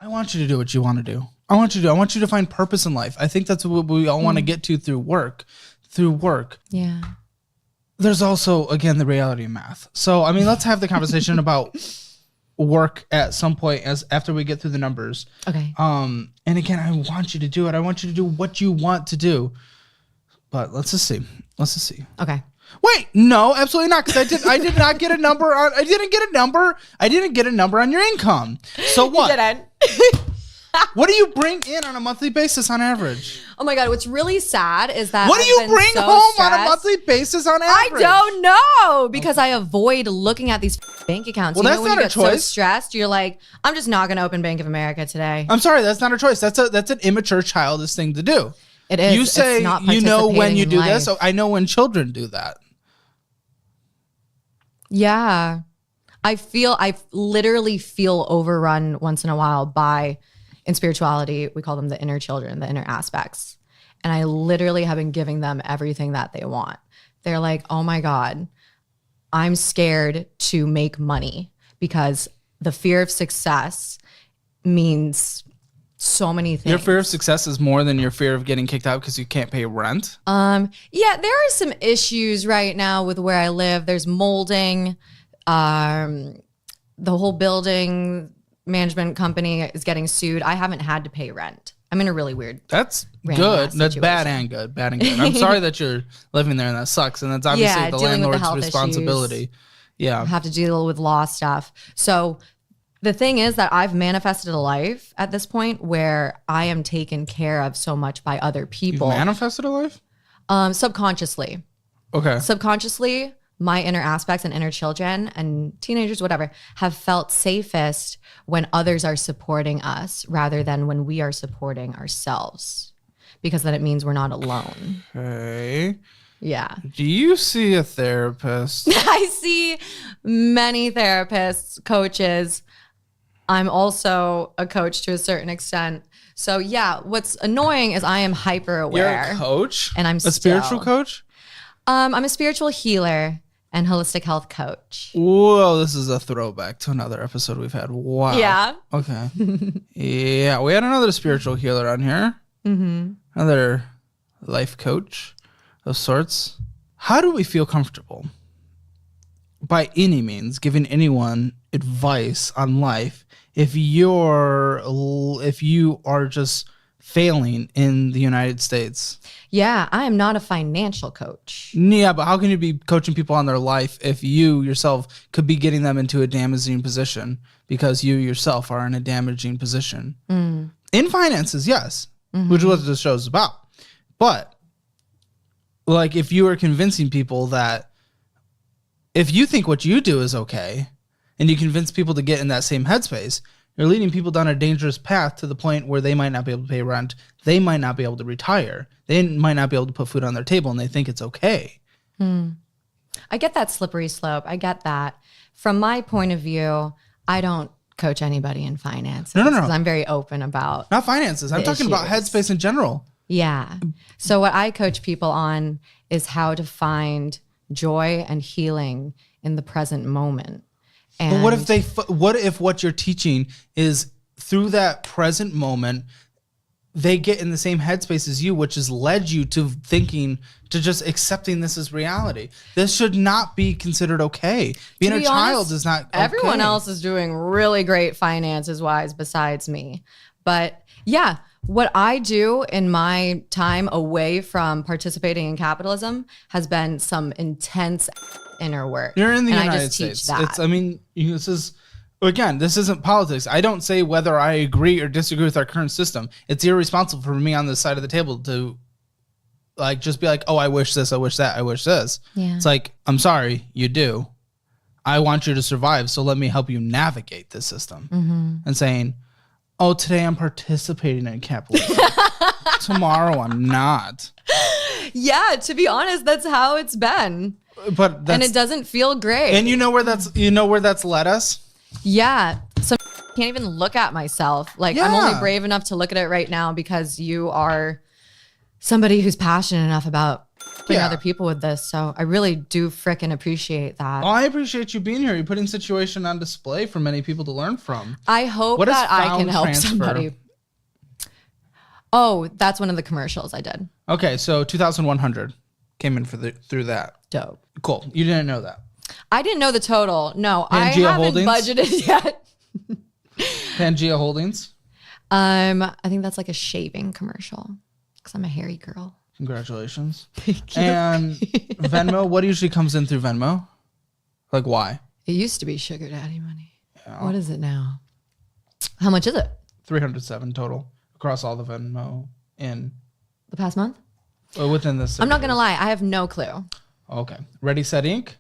I want you to do what you want to do. I want you to find purpose in life. I think that's what we all want to get to through work. Yeah. There's also, again, the reality of math. So, I mean, let's have the conversation about work at some point after we get through the numbers. Okay. And again, I want you to do it. I want you to do what you want to do. But let's just see. Okay. Wait, no, absolutely not. Because I did not get a number on. I didn't get a number on your income. So what? You didn't. What do you bring in on a monthly basis on average? Oh my God, what's really sad is that what do you bring home on a monthly basis on average? I don't know because I avoid looking at these bank accounts. Well, you that's know, when not you a get choice. so stressed, you're like, I'm just not going to open Bank of America today. I'm sorry, that's not a choice. That's an immature, childish thing to do. It is. You say it's not you know when you do life. this. So I know when children do that. Yeah. I literally feel overrun once in a while by, in spirituality, we call them the inner children, the inner aspects. And I literally have been giving them everything that they want. They're like, oh my God, I'm scared to make money because the fear of success means so many things. Your fear of success is more than your fear of getting kicked out because you can't pay rent? Yeah, there are some issues right now with where I live. There's molding. The whole building management company is getting sued. I haven't had to pay rent. I'm in a really weird. That's good. That's bad and good. Bad and good. I'm sorry that you're living there and that sucks. And that's obviously the landlord's responsibility. Issues. Yeah. I have to deal with law stuff. So the thing is that I've manifested a life at this point where I am taken care of so much by other people. You manifested a life? Subconsciously. Okay. Subconsciously, my inner aspects and inner children and teenagers, whatever, have felt safest when others are supporting us rather than when we are supporting ourselves, because then it means we're not alone. Okay. Yeah. Do you see a therapist? I see many therapists, coaches. I'm also a coach to a certain extent. So yeah, what's annoying is I am hyper aware. You're a coach? And I'm a spiritual coach? I'm a spiritual healer and holistic health coach. Whoa, this is a throwback to another episode we've had. Wow. Yeah. Okay. Yeah, we had another spiritual healer on here. Mm-hmm. Another life coach of sorts. How do we feel comfortable, by any means, giving anyone advice on life if you are just failing in the United States? Yeah, I am not a financial coach. Yeah, but how can you be coaching people on their life if you yourself could be getting them into a damaging position because you yourself are in a damaging position? In finances, yes, which is what this show is about. But like, if you are convincing people that if you think what you do is okay and you convince people to get in that same headspace, you're leading people down a dangerous path to the point where they might not be able to pay rent. They might not be able to retire. They might not be able to put food on their table, and they think it's okay. I get that slippery slope. I get that. From my point of view, I don't coach anybody in finances. No. Because I'm very open about Not finances. I'm talking about headspace in general. Yeah. So what I coach people on is how to find joy and healing in the present moment. And But what if what you're teaching is through that present moment, they get in the same headspace as you, which has led you to thinking, to just accepting this as reality. This should not be considered okay. Being a child is not okay. Everyone else is doing really great finances wise besides me. But yeah, what I do in my time away from participating in capitalism has been some intense inner work. You're in the and United I just States. Teach that. This is, again, this isn't politics. I don't say whether I agree or disagree with our current system. It's irresponsible for me on this side of the table to like just be like, oh, I wish this, I wish that, I wish this. Yeah. It's like, I'm sorry, you do. I want you to survive, so let me help you navigate this system. And saying, oh, today I'm participating in capitalism. Tomorrow I'm not. Yeah, to be honest, that's how it's been. But and it doesn't feel great. And you know where that's led us? Yeah. So I can't even look at myself. Like, I'm only brave enough to look at it right now because you are somebody who's passionate enough about helping other people with this. So I really do frickin' appreciate that. Well, I appreciate you being here. You're putting situation on display for many people to learn from. I hope that I can help somebody. Oh, that's one of the commercials I did. Okay, so 2,100 came in through that. Dope. Cool. You didn't know that. I didn't know the total. No, Pangea I haven't Holdings? budgeted yet. Pangea Holdings. I think that's like a shaving commercial because I'm a hairy girl. Congratulations. And Venmo, what usually comes in through Venmo? Like why? It used to be sugar daddy money. Yeah. What is it now? How much is it? 307 total across all the Venmo in the past month? Within this. I'm not going to lie. I have no clue. Okay. Ready, Set, Inc.?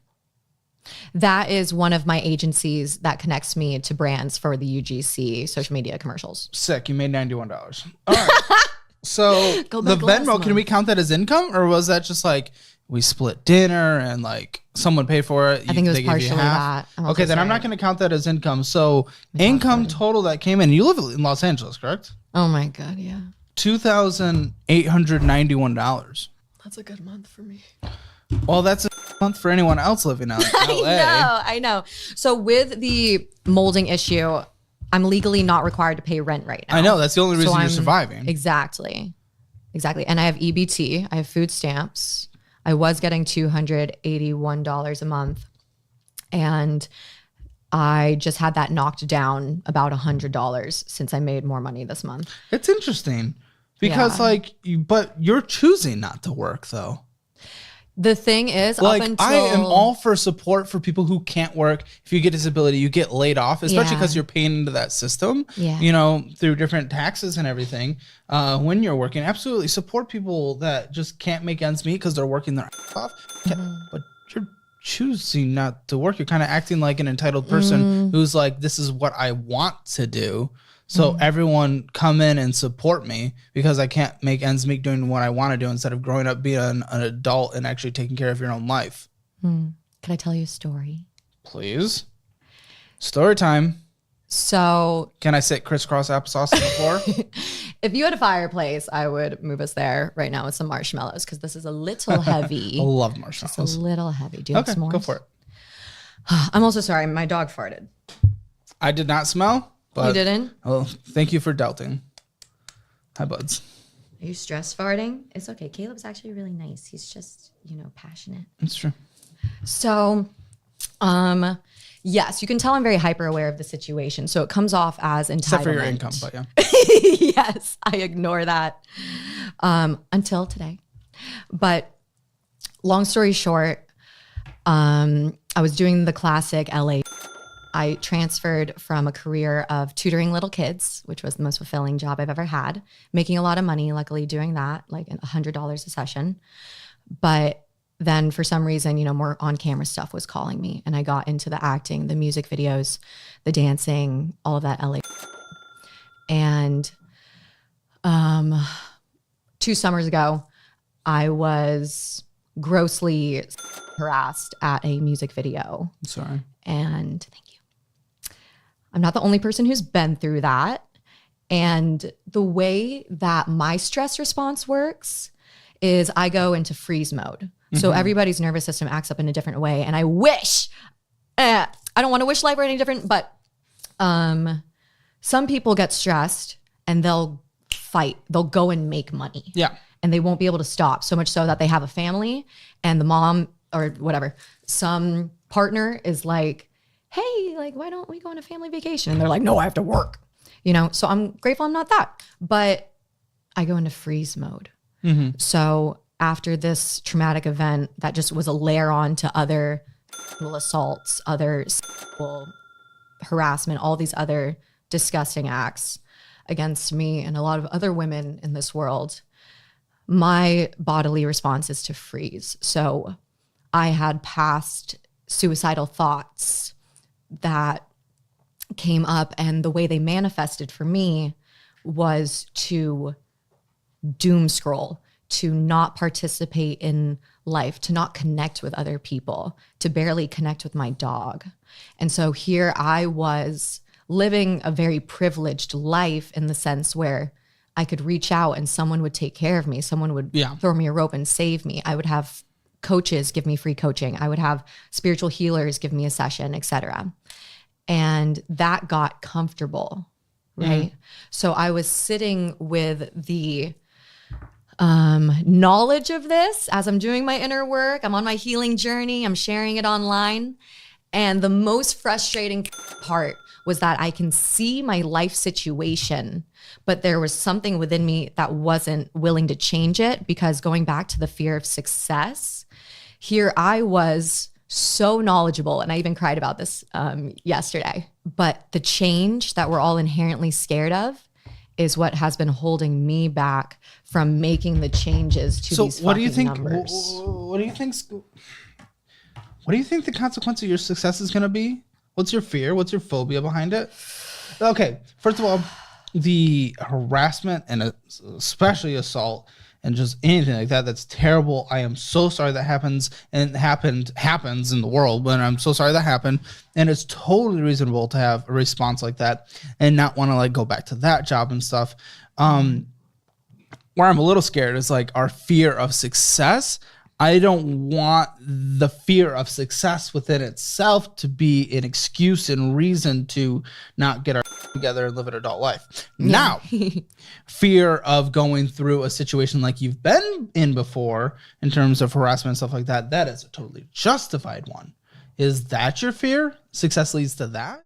That is one of my agencies that connects me to brands for the UGC social media commercials. Sick. You made $91. All right. So the Venmo, can we count that as income, or was that just like we split dinner and like someone paid for it? I think it was partially that. Okay, then I'm not going to count that as income. So income total that came in. You live in Los Angeles, correct? Oh my God, yeah. $2,891. That's a good month for me. Well, that's a month for anyone else living out in LA. I know. So with the molding issue, I'm legally not required to pay rent right now. I know. That's the only reason you're surviving. Exactly. And I have EBT. I have food stamps. I was getting $281 a month. And I just had that knocked down about $100 since I made more money this month. It's interesting because but you're choosing not to work though. The thing is, like, I am all for support for people who can't work. If you get disability, you get laid off, especially because you're paying into that system, through different taxes and everything. When you're working, absolutely support people that just can't make ends meet because they're working their ass off. But you're choosing not to work. You're kind of acting like an entitled person who's like, this is what I want to do. So everyone come in and support me because I can't make ends meet doing what I want to do instead of growing up being an adult and actually taking care of your own life. Can I tell you a story? Please. Story time. So can I sit crisscross applesauce on the floor? If you had a fireplace, I would move us there right now with some marshmallows because this is a little heavy. I love marshmallows. Just a little heavy. Do you have s'mores? Go for it. I'm also sorry. My dog farted. I did not smell. But, you didn't? Oh, thank you for doubting. Hi, buds. Are you stress farting? It's okay. Caleb's actually really nice. He's just, passionate. It's true. So, yes, you can tell I'm very hyper aware of the situation. So it comes off as entitlement. Except for your income, but yeah. Yes, I ignore that until today. But long story short, I was doing the classic LA. I transferred from a career of tutoring little kids, which was the most fulfilling job I've ever had, making a lot of money, luckily doing that, like $100 a session. But then for some reason, more on-camera stuff was calling me. And I got into the acting, the music videos, the dancing, all of that LA. And 2 summers ago, I was grossly harassed at a music video. Sorry. And thank you. I'm not the only person who's been through that. And the way that my stress response works is I go into freeze mode. So everybody's nervous system acts up in a different way. And I wish, I don't want to wish life were any different, but some people get stressed and they'll fight. They'll go and make money. Yeah. And they won't be able to stop, so much so that they have a family and the mom or whatever, some partner is like, hey, like, why don't we go on a family vacation? And they're like, no, I have to work. So I'm grateful I'm not that. But I go into freeze mode. So after this traumatic event that just was a layer on to other sexual assaults, other sexual harassment, all these other disgusting acts against me and a lot of other women in this world, my bodily response is to freeze. So I had past suicidal thoughts that came up, and the way they manifested for me was to doom scroll, to not participate in life, to not connect with other people, to barely connect with my dog. And so here I was living a very privileged life in the sense where I could reach out and someone would take care of me. Someone would throw me a rope and save me. I would have coaches give me free coaching. I would have spiritual healers give me a session, etc. And that got comfortable, right? So I was sitting with the knowledge of this as I'm doing my inner work. I'm on my healing journey. I'm sharing it online. And the most frustrating part was that I can see my life situation, but there was something within me that wasn't willing to change it, because going back to the fear of success, here I was so knowledgeable, and I even cried about this yesterday, but the change that we're all inherently scared of is what has been holding me back from making the changes to these fucking numbers. What do you think the consequence of your success is going to be? What's your fear? What's your phobia behind it? Okay, first of all, the harassment and especially assault and just anything like that, that's terrible. I am so sorry that happens, and happens in the world, but I'm so sorry that happened. And it's totally reasonable to have a response like that and not want to like go back to that job and stuff. Where I'm a little scared is like our fear of success. I don't want the fear of success within itself to be an excuse and reason to not get our together and live an adult life. Now, fear of going through a situation like you've been in before in terms of harassment and stuff like that, that is a totally justified one. Is that your fear? Success leads to that?